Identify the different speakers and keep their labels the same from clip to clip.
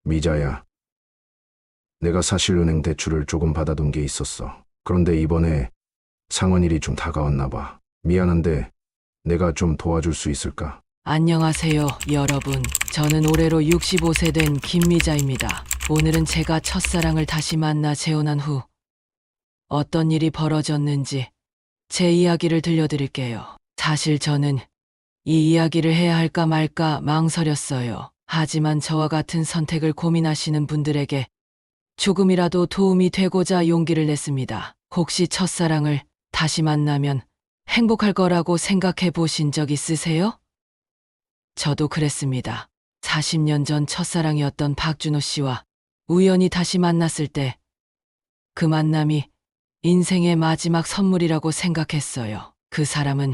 Speaker 1: 미자야, 내가 사실 은행 대출을 조금 받아둔 게 있었어. 그런데 이번에 상환일이 좀 다가왔나 봐. 미안한데 내가 좀 도와줄 수 있을까?
Speaker 2: 안녕하세요, 여러분. 저는 올해로 65세 된 김미자입니다. 오늘은 제가 첫사랑을 다시 만나 재혼한 후 어떤 일이 벌어졌는지 제 이야기를 들려드릴게요. 사실 저는 이 이야기를 해야 할까 말까 망설였어요. 하지만 저와 같은 선택을 고민하시는 분들에게 조금이라도 도움이 되고자 용기를 냈습니다. 혹시 첫사랑을 다시 만나면 행복할 거라고 생각해 보신 적 있으세요? 저도 그랬습니다. 40년 전 첫사랑이었던 박준호 씨와 우연히 다시 만났을 때 그 만남이 인생의 마지막 선물이라고 생각했어요. 그 사람은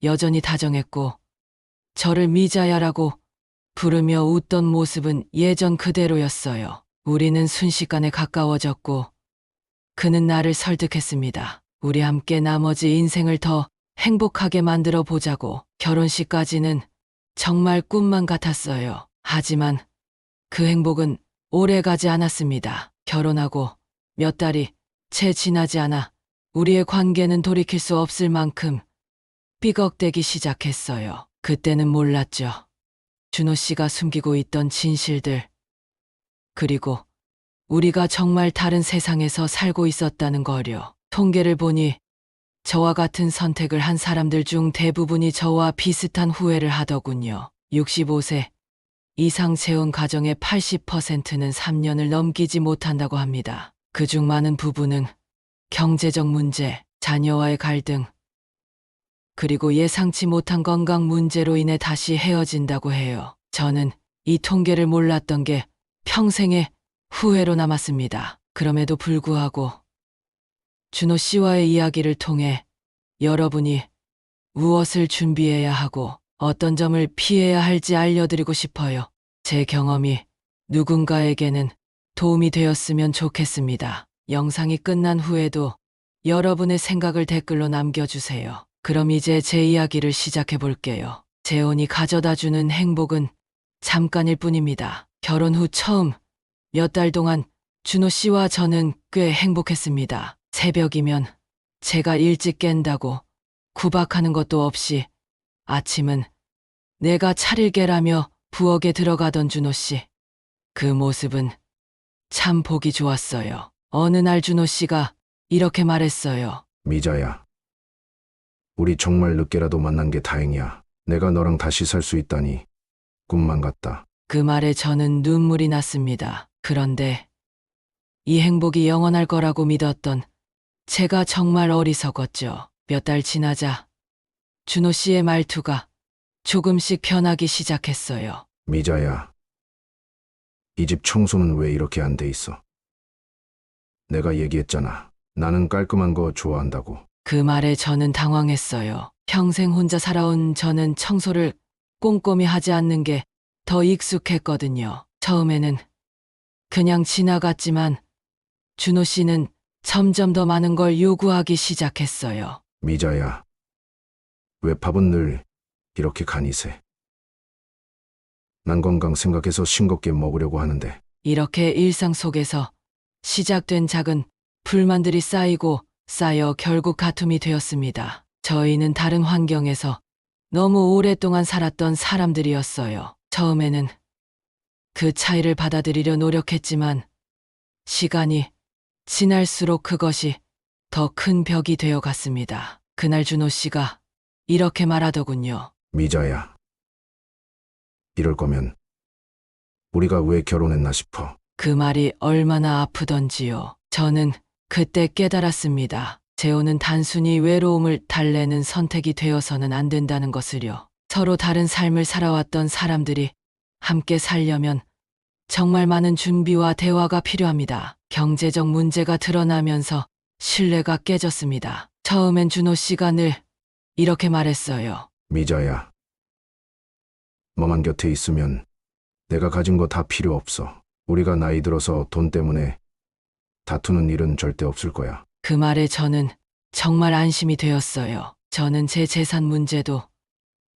Speaker 2: 여전히 다정했고 저를 미자야라고 부르며 웃던 모습은 예전 그대로였어요. 우리는 순식간에 가까워졌고 그는 나를 설득했습니다. 우리 함께 나머지 인생을 더 행복하게 만들어 보자고. 결혼식까지는 정말 꿈만 같았어요. 하지만 그 행복은 오래 가지 않았습니다. 결혼하고 몇 달이 채 지나지 않아 우리의 관계는 돌이킬 수 없을 만큼 삐걱대기 시작했어요. 그때는 몰랐죠. 준호 씨가 숨기고 있던 진실들, 그리고 우리가 정말 다른 세상에서 살고 있었다는 거요. 통계를 보니 저와 같은 선택을 한 사람들 중 대부분이 저와 비슷한 후회를 하더군요. 65세 이상 재혼 가정의 80%는 3년을 넘기지 못한다고 합니다. 그중 많은 부분은 경제적 문제, 자녀와의 갈등, 그리고 예상치 못한 건강 문제로 인해 다시 헤어진다고 해요. 저는 이 통계를 몰랐던 게 평생의 후회로 남았습니다. 그럼에도 불구하고 준호 씨와의 이야기를 통해 여러분이 무엇을 준비해야 하고 어떤 점을 피해야 할지 알려드리고 싶어요. 제 경험이 누군가에게는 도움이 되었으면 좋겠습니다. 영상이 끝난 후에도 여러분의 생각을 댓글로 남겨주세요. 그럼 이제 제 이야기를 시작해 볼게요. 재혼이 가져다주는 행복은 잠깐일 뿐입니다. 결혼 후 처음 몇 달 동안 준호 씨와 저는 꽤 행복했습니다. 새벽이면 제가 일찍 깬다고 구박하는 것도 없이 아침은 내가 차릴게라며 부엌에 들어가던 준호 씨. 그 모습은 참 보기 좋았어요. 어느 날 준호 씨가 이렇게 말했어요.
Speaker 1: 미자야, 우리 정말 늦게라도 만난 게 다행이야. 내가 너랑 다시 살 수 있다니 꿈만 같다.
Speaker 2: 그 말에 저는 눈물이 났습니다. 그런데 이 행복이 영원할 거라고 믿었던 제가 정말 어리석었죠. 몇 달 지나자 준호 씨의 말투가 조금씩 변하기 시작했어요.
Speaker 1: 미자야, 이 집 청소는 왜 이렇게 안 돼 있어? 내가 얘기했잖아. 나는 깔끔한 거 좋아한다고.
Speaker 2: 그 말에 저는 당황했어요. 평생 혼자 살아온 저는 청소를 꼼꼼히 하지 않는 게 더 익숙했거든요. 처음에는 그냥 지나갔지만 준호 씨는 점점 더 많은 걸 요구하기 시작했어요.
Speaker 1: 미자야, 왜 밥은 늘 이렇게 간이 세? 난 건강 생각해서 싱겁게 먹으려고 하는데.
Speaker 2: 이렇게 일상 속에서 시작된 작은 불만들이 쌓여 결국 다툼이 되었습니다. 저희는 다른 환경에서 너무 오랫동안 살았던 사람들이었어요. 처음에는 그 차이를 받아들이려 노력했지만 시간이 지날수록 그것이 더 큰 벽이 되어 갔습니다. 그날 준호 씨가 이렇게 말하더군요.
Speaker 1: 미자야, 이럴 거면 우리가 왜 결혼했나 싶어.
Speaker 2: 그 말이 얼마나 아프던지요. 저는 그때 깨달았습니다. 재혼은 단순히 외로움을 달래는 선택이 되어서는 안 된다는 것을요. 서로 다른 삶을 살아왔던 사람들이 함께 살려면 정말 많은 준비와 대화가 필요합니다. 경제적 문제가 드러나면서 신뢰가 깨졌습니다. 처음엔 준호 씨가 늘 이렇게 말했어요.
Speaker 1: 미자야, 너만 곁에 있으면 내가 가진 거 다 필요 없어. 우리가 나이 들어서 돈 때문에 다투는 일은 절대 없을 거야.
Speaker 2: 그 말에 저는 정말 안심이 되었어요. 저는 제 재산 문제도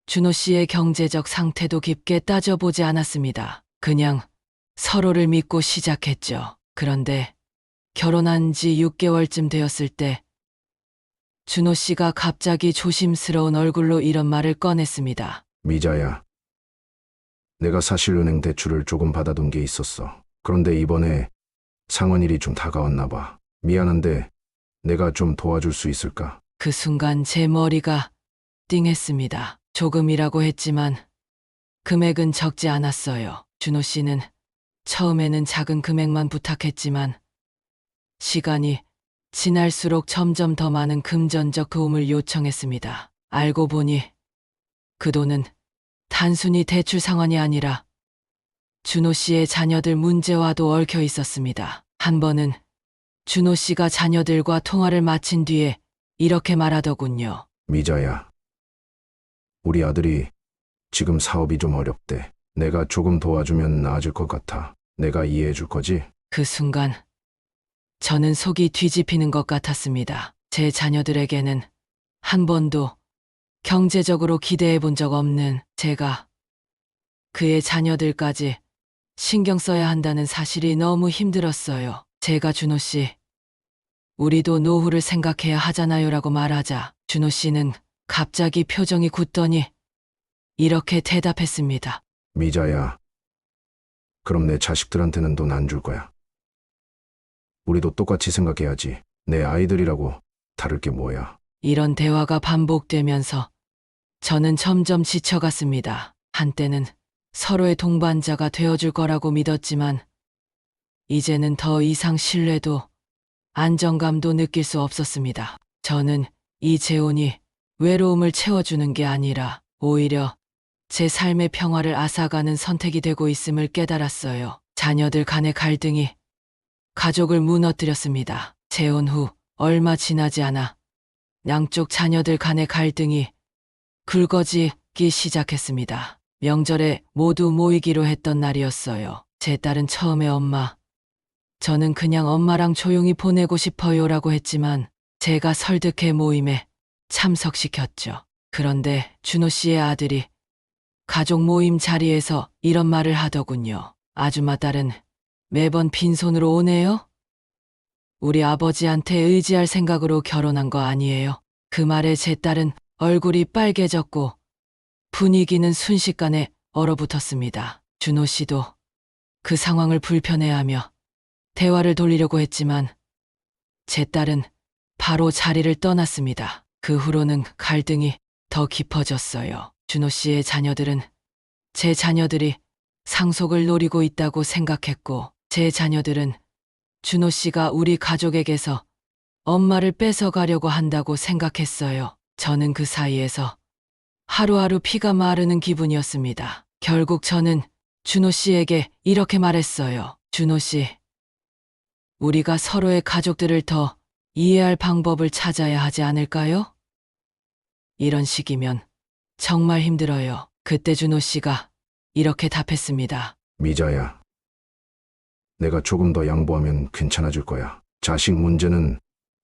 Speaker 2: 준호 씨의 경제적 상태도 깊게 따져보지 않았습니다. 그냥 서로를 믿고 시작했죠. 그런데 결혼한 지 6개월쯤 되었을 때 준호 씨가 갑자기 조심스러운 얼굴로 이런 말을 꺼냈습니다.
Speaker 1: 미자야, 내가 사실 은행 대출을 조금 받아둔 게 있었어. 그런데 이번에 상환일이 좀 다가왔나 봐. 미안한데 내가 좀 도와줄 수 있을까?
Speaker 2: 그 순간 제 머리가 띵했습니다. 조금이라고 했지만 금액은 적지 않았어요. 준호 씨는 처음에는 작은 금액만 부탁했지만 시간이 지날수록 점점 더 많은 금전적 도움을 요청했습니다. 알고 보니 그 돈은 단순히 대출 상환이 아니라 준호 씨의 자녀들 문제와도 얽혀 있었습니다. 한 번은 준호 씨가 자녀들과 통화를 마친 뒤에 이렇게 말하더군요.
Speaker 1: 미자야, 우리 아들이 지금 사업이 좀 어렵대. 내가 조금 도와주면 나아질 것 같아. 내가 이해해 줄 거지?
Speaker 2: 그 순간 저는 속이 뒤집히는 것 같았습니다. 제 자녀들에게는 한 번도 경제적으로 기대해 본 적 없는 제가 그의 자녀들까지 신경 써야 한다는 사실이 너무 힘들었어요. 제가 준호 씨, 우리도 노후를 생각해야 하잖아요라고 말하자 준호 씨는 갑자기 표정이 굳더니 이렇게 대답했습니다.
Speaker 1: 미자야, 그럼 내 자식들한테는 돈 안 줄 거야. 우리도 똑같이 생각해야지. 내 아이들이라고 다를 게 뭐야.
Speaker 2: 이런 대화가 반복되면서 저는 점점 지쳐갔습니다. 한때는 서로의 동반자가 되어줄 거라고 믿었지만 이제는 더 이상 신뢰도 안정감도 느낄 수 없었습니다. 저는 이 재혼이 외로움을 채워주는 게 아니라 오히려 제 삶의 평화를 앗아가는 선택이 되고 있음을 깨달았어요. 자녀들 간의 갈등이 가족을 무너뜨렸습니다. 재혼 후 얼마 지나지 않아 양쪽 자녀들 간의 갈등이 굵어지기 시작했습니다. 명절에 모두 모이기로 했던 날이었어요. 제 딸은 처음에 엄마, 저는 그냥 엄마랑 조용히 보내고 싶어요라고 했지만 제가 설득해 모임에 참석시켰죠. 그런데 준호 씨의 아들이 가족 모임 자리에서 이런 말을 하더군요. 아줌마 딸은 매번 빈손으로 오네요? 우리 아버지한테 의지할 생각으로 결혼한 거 아니에요? 그 말에 제 딸은 얼굴이 빨개졌고 분위기는 순식간에 얼어붙었습니다. 준호 씨도 그 상황을 불편해하며 대화를 돌리려고 했지만 제 딸은 바로 자리를 떠났습니다. 그 후로는 갈등이 더 깊어졌어요. 준호 씨의 자녀들은 제 자녀들이 상속을 노리고 있다고 생각했고 제 자녀들은 준호 씨가 우리 가족에게서 엄마를 뺏어가려고 한다고 생각했어요. 저는 그 사이에서 하루하루 피가 마르는 기분이었습니다. 결국 저는 준호 씨에게 이렇게 말했어요. 준호 씨, 우리가 서로의 가족들을 더 이해할 방법을 찾아야 하지 않을까요? 이런 식이면 정말 힘들어요. 그때 준호 씨가 이렇게 답했습니다.
Speaker 1: 미자야, 내가 조금 더 양보하면 괜찮아질 거야. 자식 문제는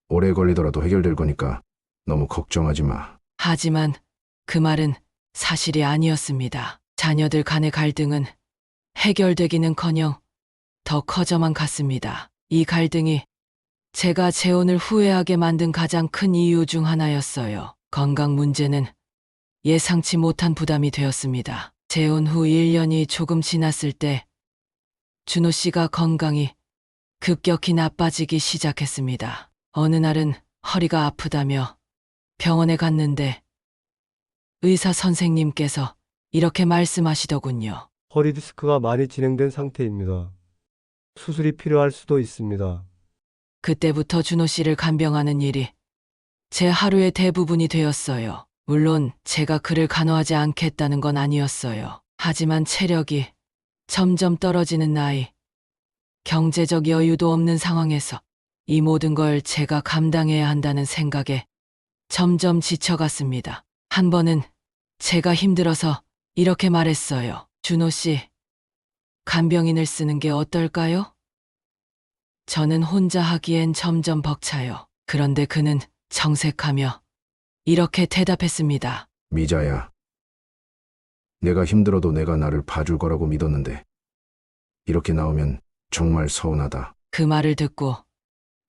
Speaker 1: 오래 걸리더라도 해결될 거니까 너무 걱정하지 마.
Speaker 2: 하지만 그 말은 사실이 아니었습니다. 자녀들 간의 갈등은 해결되기는커녕 더 커져만 갔습니다. 이 갈등이 제가 재혼을 후회하게 만든 가장 큰 이유 중 하나였어요. 건강 문제는 예상치 못한 부담이 되었습니다. 재혼 후 1년이 조금 지났을 때 준호 씨가 건강이 급격히 나빠지기 시작했습니다. 어느 날은 허리가 아프다며 병원에 갔는데 의사 선생님께서 이렇게 말씀하시더군요.
Speaker 3: 허리 디스크가 많이 진행된 상태입니다. 수술이 필요할 수도 있습니다.
Speaker 2: 그때부터 준호 씨를 간병하는 일이 제 하루의 대부분이 되었어요. 물론 제가 그를 간호하지 않겠다는 건 아니었어요. 하지만 체력이 점점 떨어지는 나이, 경제적 여유도 없는 상황에서 이 모든 걸 제가 감당해야 한다는 생각에 점점 지쳐갔습니다. 한 번은 제가 힘들어서 이렇게 말했어요. 준호 씨, 간병인을 쓰는 게 어떨까요? 저는 혼자 하기엔 점점 벅차요. 그런데 그는 정색하며 이렇게 대답했습니다.
Speaker 1: 미자야, 내가 힘들어도 내가 나를 봐줄 거라고 믿었는데 이렇게 나오면 정말 서운하다.
Speaker 2: 그 말을 듣고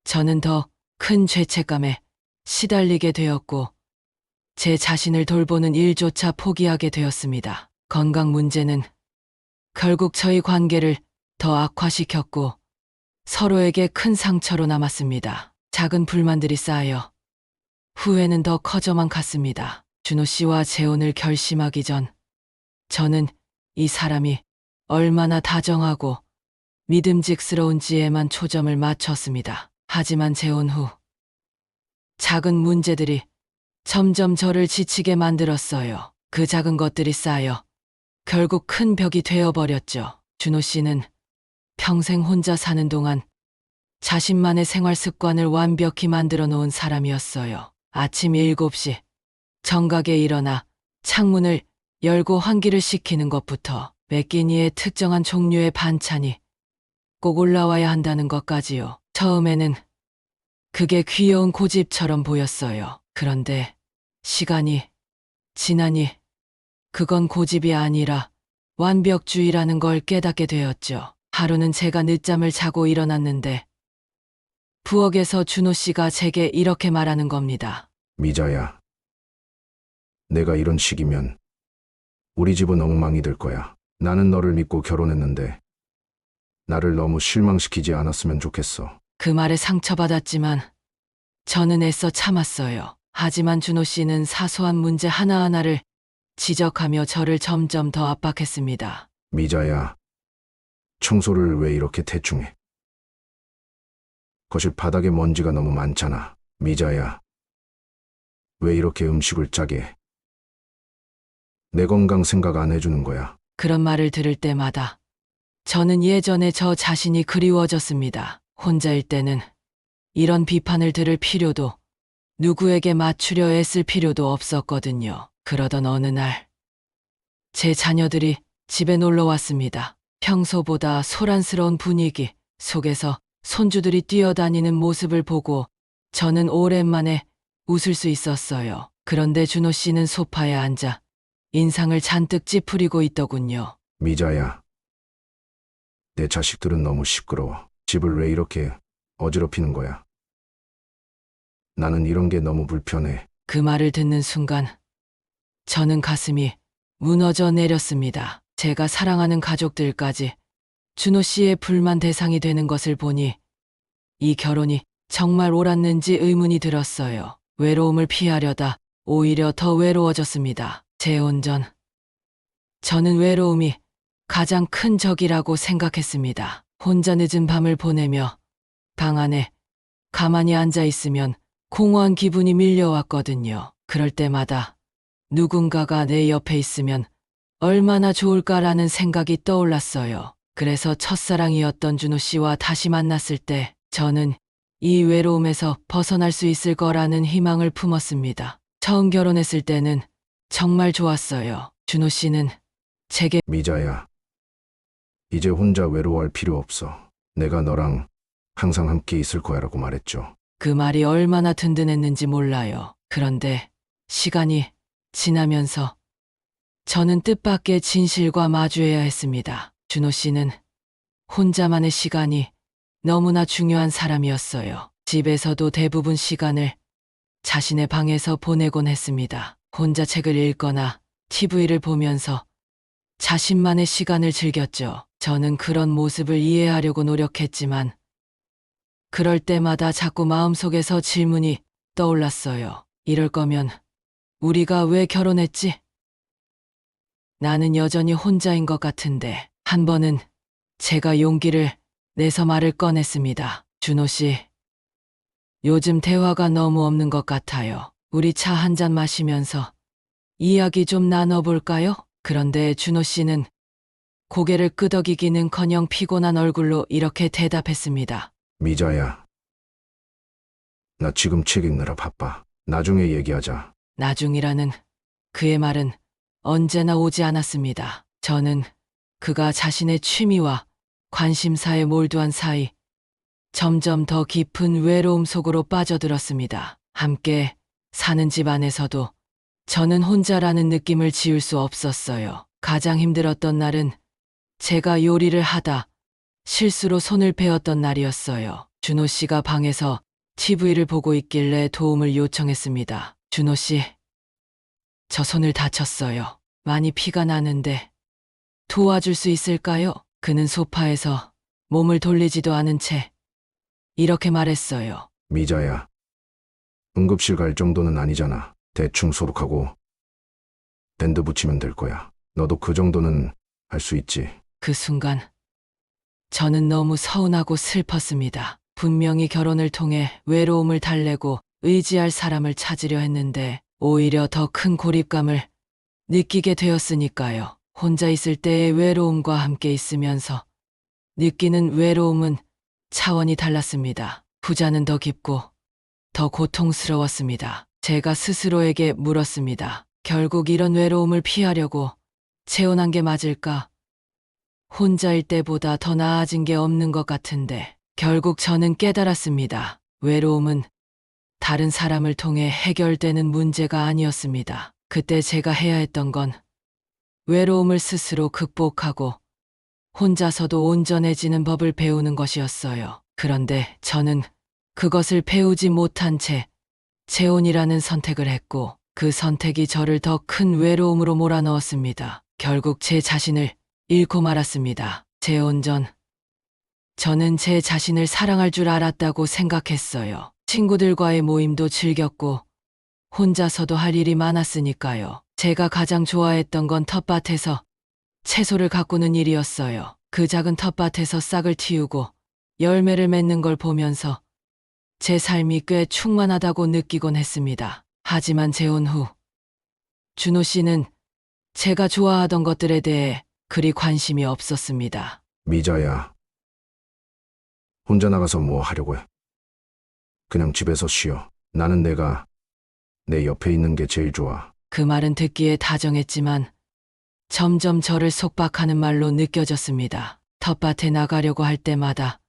Speaker 2: 저는 더 큰 죄책감에 시달리게 되었고 제 자신을 돌보는 일조차 포기하게 되었습니다. 건강 문제는 결국 저희 관계를 더 악화시켰고 서로에게 큰 상처로 남았습니다. 작은 불만들이 쌓여 후회는 더 커져만 갔습니다. 준호 씨와 재혼을 결심하기 전 저는 이 사람이 얼마나 다정하고 믿음직스러운지에만 초점을 맞췄습니다. 하지만 재혼 후 작은 문제들이 점점 저를 지치게 만들었어요. 그 작은 것들이 쌓여 결국 큰 벽이 되어버렸죠. 준호 씨는 평생 혼자 사는 동안 자신만의 생활 습관을 완벽히 만들어 놓은 사람이었어요. 아침 7시 정각에 일어나 창문을 열고 환기를 시키는 것부터 매 끼니의 특정한 종류의 반찬이 꼭 올라와야 한다는 것까지요. 처음에는 그게 귀여운 고집처럼 보였어요. 그런데 시간이 지나니 그건 고집이 아니라 완벽주의라는 걸 깨닫게 되었죠. 하루는 제가 늦잠을 자고 일어났는데 부엌에서 준호 씨가 제게 이렇게 말하는 겁니다.
Speaker 1: 미자야, 내가 이런 식이면 우리 집은 엉망이 될 거야. 나는 너를 믿고 결혼했는데 나를 너무 실망시키지 않았으면 좋겠어.
Speaker 2: 그 말에 상처받았지만 저는 애써 참았어요. 하지만 준호 씨는 사소한 문제 하나하나를 지적하며 저를 점점 더 압박했습니다.
Speaker 1: 미자야, 청소를 왜 이렇게 대충 해? 거실 바닥에 먼지가 너무 많잖아. 미자야, 왜 이렇게 음식을 짜게 해? 내 건강 생각 안 해주는 거야.
Speaker 2: 그런 말을 들을 때마다 저는 예전에 저 자신이 그리워졌습니다. 혼자일 때는 이런 비판을 들을 필요도 누구에게 맞추려 애쓸 필요도 없었거든요. 그러던 어느 날 제 자녀들이 집에 놀러 왔습니다. 평소보다 소란스러운 분위기 속에서 손주들이 뛰어다니는 모습을 보고 저는 오랜만에 웃을 수 있었어요. 그런데 준호 씨는 소파에 앉아 인상을 잔뜩 찌푸리고 있더군요.
Speaker 1: 미자야, 내 자식들은 너무 시끄러워. 집을 왜 이렇게 어지럽히는 거야? 나는 이런 게 너무 불편해.
Speaker 2: 그 말을 듣는 순간 저는 가슴이 무너져 내렸습니다. 제가 사랑하는 가족들까지 준호 씨의 불만 대상이 되는 것을 보니 이 결혼이 정말 옳았는지 의문이 들었어요. 외로움을 피하려다 오히려 더 외로워졌습니다. 재혼 전 저는 외로움이 가장 큰 적이라고 생각했습니다. 혼자 늦은 밤을 보내며 방 안에 가만히 앉아 있으면 공허한 기분이 밀려왔거든요. 그럴 때마다 누군가가 내 옆에 있으면 얼마나 좋을까라는 생각이 떠올랐어요. 그래서 첫사랑이었던 준호 씨와 다시 만났을 때 저는 이 외로움에서 벗어날 수 있을 거라는 희망을 품었습니다. 처음 결혼했을 때는 정말 좋았어요. 준호 씨는 제게
Speaker 1: 미자야, 이제 혼자 외로워할 필요 없어. 내가 너랑 항상 함께 있을 거야라고 말했죠.
Speaker 2: 그 말이 얼마나 든든했는지 몰라요. 그런데 시간이 지나면서 저는 뜻밖의 진실과 마주해야 했습니다. 준호 씨는 혼자만의 시간이 너무나 중요한 사람이었어요. 집에서도 대부분 시간을 자신의 방에서 보내곤 했습니다. 혼자 책을 읽거나 TV를 보면서 자신만의 시간을 즐겼죠. 저는 그런 모습을 이해하려고 노력했지만 그럴 때마다 자꾸 마음속에서 질문이 떠올랐어요. 이럴 거면 우리가 왜 결혼했지? 나는 여전히 혼자인 것 같은데. 한 번은 제가 용기를 내서 말을 꺼냈습니다. 준호 씨, 요즘 대화가 너무 없는 것 같아요. 우리 차 한 잔 마시면서 이야기 좀 나눠볼까요? 그런데 준호 씨는 고개를 끄덕이기는커녕 피곤한 얼굴로 이렇게 대답했습니다.
Speaker 1: 미자야, 나 지금 책 읽느라 바빠. 나중에 얘기하자.
Speaker 2: 나중이라는 그의 말은 언제나 오지 않았습니다. 저는 그가 자신의 취미와 관심사에 몰두한 사이 점점 더 깊은 외로움 속으로 빠져들었습니다. 함께 사는 집 안에서도 저는 혼자라는 느낌을 지울 수 없었어요. 가장 힘들었던 날은 제가 요리를 하다 실수로 손을 베었던 날이었어요. 준호 씨가 방에서 TV를 보고 있길래 도움을 요청했습니다. 준호 씨, 저 손을 다쳤어요. 많이 피가 나는데 도와줄 수 있을까요? 그는 소파에서 몸을 돌리지도 않은 채 이렇게 말했어요.
Speaker 1: 미자야, 응급실 갈 정도는 아니잖아. 대충 소독하고 밴드 붙이면 될 거야. 너도 그 정도는 할 수 있지.
Speaker 2: 그 순간 저는 너무 서운하고 슬펐습니다. 분명히 결혼을 통해 외로움을 달래고 의지할 사람을 찾으려 했는데 오히려 더 큰 고립감을 느끼게 되었으니까요. 혼자 있을 때의 외로움과 함께 있으면서 느끼는 외로움은 차원이 달랐습니다. 후자는 더 깊고 더 고통스러웠습니다. 제가 스스로에게 물었습니다. 결국 이런 외로움을 피하려고 재혼한 게 맞을까? 혼자일 때보다 더 나아진 게 없는 것 같은데 결국 저는 깨달았습니다. 외로움은 다른 사람을 통해 해결되는 문제가 아니었습니다. 그때 제가 해야 했던 건 외로움을 스스로 극복하고 혼자서도 온전해지는 법을 배우는 것이었어요. 그런데 저는 그것을 배우지 못한 채 재혼이라는 선택을 했고 그 선택이 저를 더 큰 외로움으로 몰아넣었습니다. 결국 제 자신을 잃고 말았습니다. 재혼 전 저는 제 자신을 사랑할 줄 알았다고 생각했어요. 친구들과의 모임도 즐겼고 혼자서도 할 일이 많았으니까요. 제가 가장 좋아했던 건 텃밭에서 채소를 가꾸는 일이었어요. 그 작은 텃밭에서 싹을 틔우고 열매를 맺는 걸 보면서 제 삶이 꽤 충만하다고 느끼곤 했습니다. 하지만 재혼 후 준호 씨는 제가 좋아하던 것들에 대해 그리 관심이 없었습니다.
Speaker 1: 미자야, 혼자 나가서 뭐 하려고 해? 그냥 집에서 쉬어. 나는 내가 내 옆에 있는 게 제일 좋아.
Speaker 2: 그 말은 듣기에 다정했지만 점점 저를 속박하는 말로 느껴졌습니다. 텃밭에 나가려고 할 때마다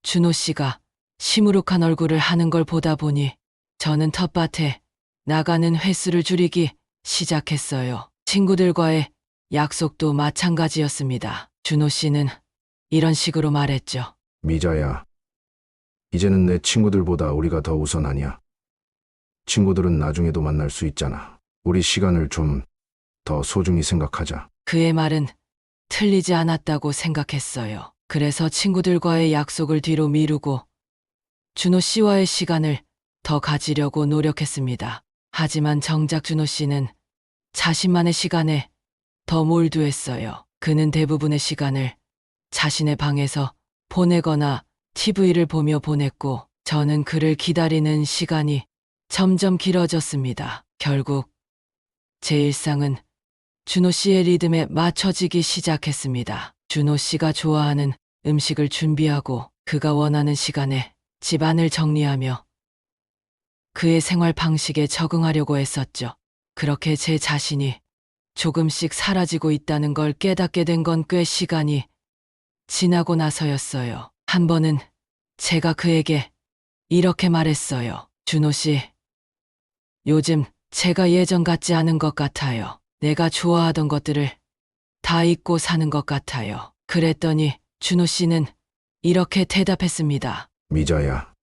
Speaker 2: 준호 씨가 시무룩한 얼굴을 하는 걸 보다 보니 저는 텃밭에 나가는 횟수를 줄이기 시작했어요. 친구들과의 약속도 마찬가지였습니다. 준호 씨는 이런 식으로 말했죠.
Speaker 1: 미자야, 이제는 내 친구들보다 우리가 더 우선 아니야. 친구들은 나중에도 만날 수 있잖아. 우리 시간을 좀 더 소중히 생각하자.
Speaker 2: 그의 말은 틀리지 않았다고 생각했어요. 그래서 친구들과의 약속을 뒤로 미루고 준호 씨와의 시간을 더 가지려고 노력했습니다. 하지만 정작 준호 씨는 자신만의 시간에 더 몰두했어요. 그는 대부분의 시간을 자신의 방에서 보내거나 TV를 보며 보냈고 저는 그를 기다리는 시간이 점점 길어졌습니다. 결국 제 일상은 준호 씨의 리듬에 맞춰지기 시작했습니다. 준호 씨가 좋아하는 음식을 준비하고 그가 원하는 시간에 집안을 정리하며 그의 생활 방식에 적응하려고 했었죠. 그렇게 제 자신이 조금씩 사라지고 있다는 걸 깨닫게 된 건 꽤 시간이 지나고 나서였어요. 한 번은 제가 그에게 이렇게 말했어요. 준호 씨, 요즘 제가 예전 같지 않은 것 같아요. 내가 좋아하던 것들을 다 잊고 사는 것 같아요. 그랬더니 준호 씨는 이렇게 대답했습니다.
Speaker 1: 미자야,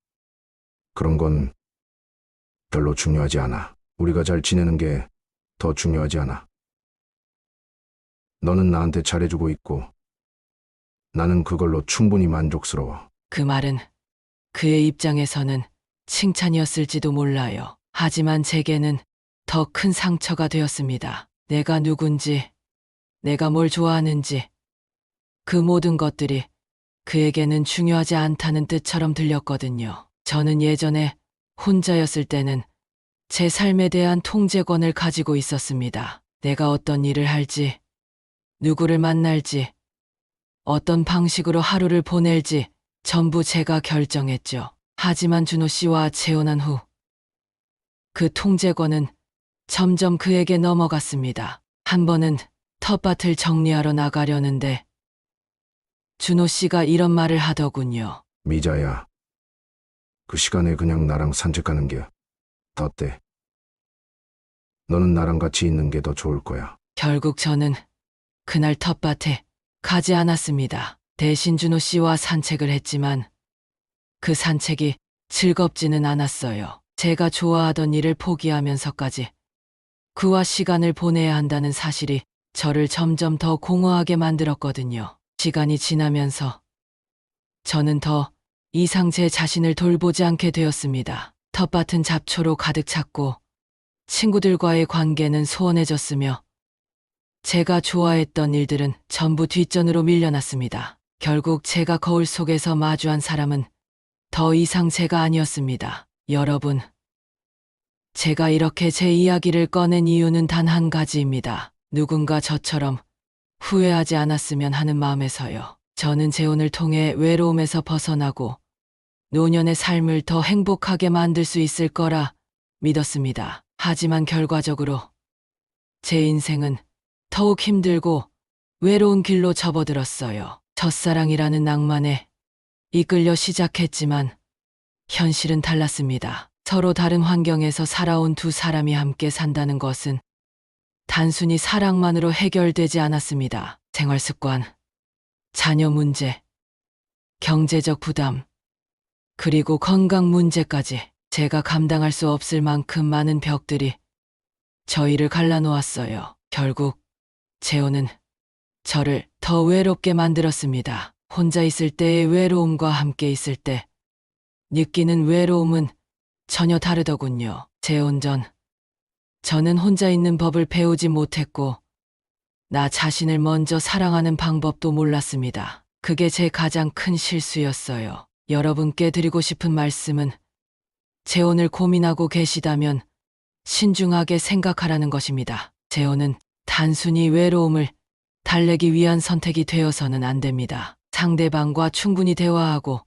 Speaker 1: 그런 건 별로 중요하지 않아. 우리가 잘 지내는 게 더 중요하지 않아. 너는 나한테 잘해주고 있고 나는 그걸로 충분히 만족스러워.
Speaker 2: 그 말은 그의 입장에서는 칭찬이었을지도 몰라요. 하지만 제게는 더 큰 상처가 되었습니다. 내가 누군지, 내가 뭘 좋아하는지, 그 모든 것들이 그에게는 중요하지 않다는 뜻처럼 들렸거든요. 저는 예전에 혼자였을 때는 제 삶에 대한 통제권을 가지고 있었습니다. 내가 어떤 일을 할지, 누구를 만날지, 어떤 방식으로 하루를 보낼지 전부 제가 결정했죠. 하지만 준호 씨와 재혼한 후 그 통제권은 점점 그에게 넘어갔습니다. 한 번은 텃밭을 정리하러 나가려는데 준호 씨가 이런 말을 하더군요.
Speaker 1: 미자야, 그 시간에 그냥 나랑 산책하는 게 더 어때? 너는 나랑 같이 있는 게 더 좋을 거야.
Speaker 2: 결국 저는 그날 텃밭에 가지 않았습니다. 대신 준호 씨와 산책을 했지만 그 산책이 즐겁지는 않았어요. 제가 좋아하던 일을 포기하면서까지 그와 시간을 보내야 한다는 사실이 저를 점점 더 공허하게 만들었거든요. 시간이 지나면서 저는 더 이상 제 자신을 돌보지 않게 되었습니다. 텃밭은 잡초로 가득 찼고 친구들과의 관계는 소원해졌으며 제가 좋아했던 일들은 전부 뒷전으로 밀려났습니다. 결국 제가 거울 속에서 마주한 사람은 더 이상 제가 아니었습니다. 여러분, 제가 이렇게 제 이야기를 꺼낸 이유는 단 한 가지입니다. 누군가 저처럼 후회하지 않았으면 하는 마음에서요. 저는 재혼을 통해 외로움에서 벗어나고 노년의 삶을 더 행복하게 만들 수 있을 거라 믿었습니다. 하지만 결과적으로 제 인생은 더욱 힘들고 외로운 길로 접어들었어요. 첫사랑이라는 낭만에 이끌려 시작했지만 현실은 달랐습니다. 서로 다른 환경에서 살아온 두 사람이 함께 산다는 것은 단순히 사랑만으로 해결되지 않았습니다. 생활 습관, 자녀 문제, 경제적 부담, 그리고 건강 문제까지 제가 감당할 수 없을 만큼 많은 벽들이 저희를 갈라놓았어요. 결국 재혼은 저를 더 외롭게 만들었습니다. 혼자 있을 때의 외로움과 함께 있을 때 느끼는 외로움은 전혀 다르더군요. 재혼 전 저는 혼자 있는 법을 배우지 못했고 나 자신을 먼저 사랑하는 방법도 몰랐습니다. 그게 제 가장 큰 실수였어요. 여러분께 드리고 싶은 말씀은 재혼을 고민하고 계시다면 신중하게 생각하라는 것입니다. 재혼은 단순히 외로움을 달래기 위한 선택이 되어서는 안 됩니다. 상대방과 충분히 대화하고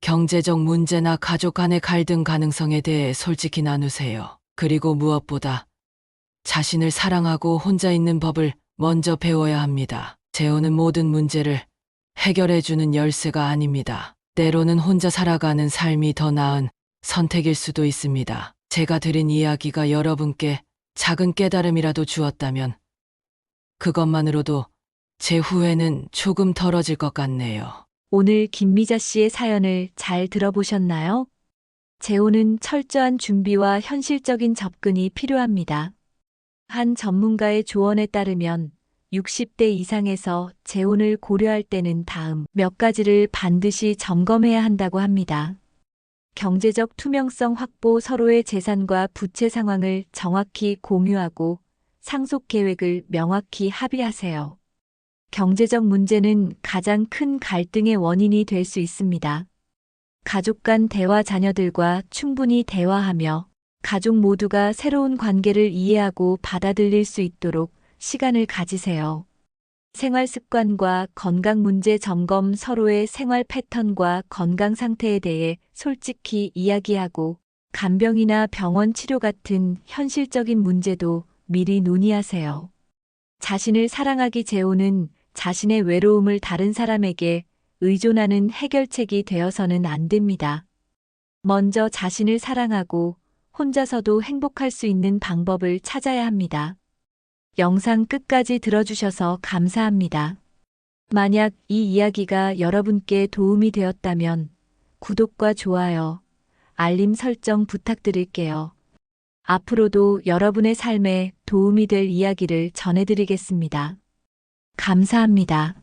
Speaker 2: 경제적 문제나 가족 간의 갈등 가능성에 대해 솔직히 나누세요. 그리고 무엇보다 자신을 사랑하고 혼자 있는 법을 먼저 배워야 합니다. 재혼은 모든 문제를 해결해주는 열쇠가 아닙니다. 때로는 혼자 살아가는 삶이 더 나은 선택일 수도 있습니다. 제가 드린 이야기가 여러분께 작은 깨달음이라도 주었다면 그것만으로도 제 후회는 조금 덜어질 것 같네요.
Speaker 4: 오늘 김미자 씨의 사연을 잘 들어보셨나요? 재혼은 철저한 준비와 현실적인 접근이 필요합니다. 한 전문가의 조언에 따르면 60대 이상에서 재혼을 고려할 때는 다음 몇 가지를 반드시 점검해야 한다고 합니다. 경제적 투명성 확보, 서로의 재산과 부채 상황을 정확히 공유하고 상속 계획을 명확히 합의하세요. 경제적 문제는 가장 큰 갈등의 원인이 될 수 있습니다. 가족 간 대화, 자녀들과 충분히 대화하며 가족 모두가 새로운 관계를 이해하고 받아들일 수 있도록 시간을 가지세요. 생활 습관과 건강 문제 점검, 서로의 생활 패턴과 건강 상태에 대해 솔직히 이야기하고 간병이나 병원 치료 같은 현실적인 문제도 미리 논의하세요. 자신을 사랑하기, 재혼은 자신의 외로움을 다른 사람에게 의존하는 해결책이 되어서는 안 됩니다. 먼저 자신을 사랑하고 혼자서도 행복할 수 있는 방법을 찾아야 합니다. 영상 끝까지 들어주셔서 감사합니다. 만약 이 이야기가 여러분께 도움이 되었다면 구독과 좋아요, 알림 설정 부탁드릴게요. 앞으로도 여러분의 삶에 도움이 될 이야기를 전해드리겠습니다. 감사합니다.